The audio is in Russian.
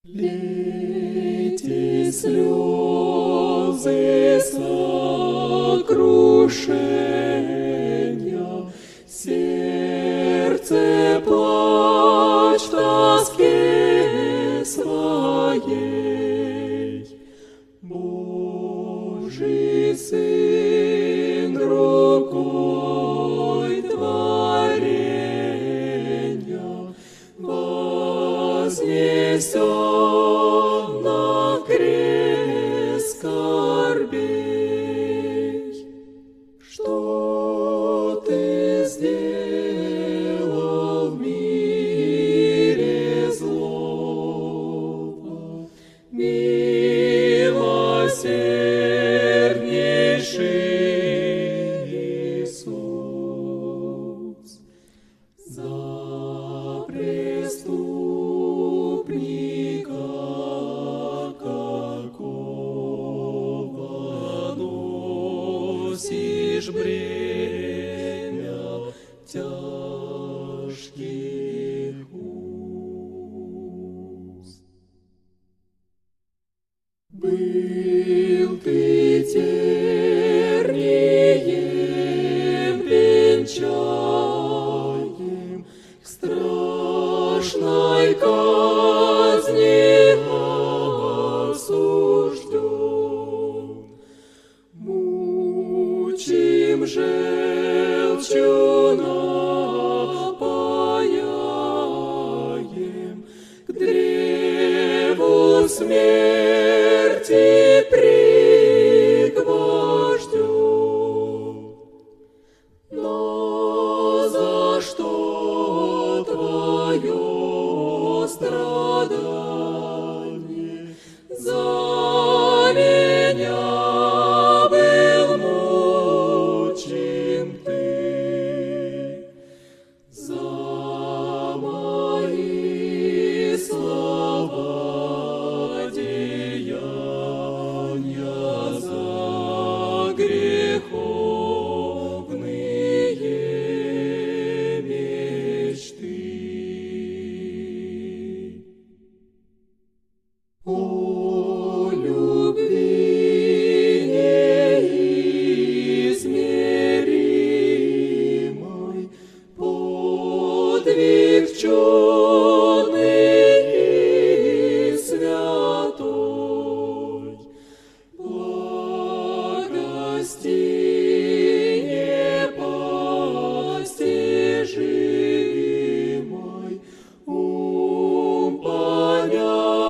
Лейте слезы сокрушения, сердце плачь в тоске своей. Божий Сын рукой творения вознесен на крест скорбей. Что ты сделал в мире злого, милосерднейший Иисус? За преступника какого носишь бремя тяжких уз. Был ты тернием венчаем, к страшной казни осужден, мучим желчью напаяем, к древу смерти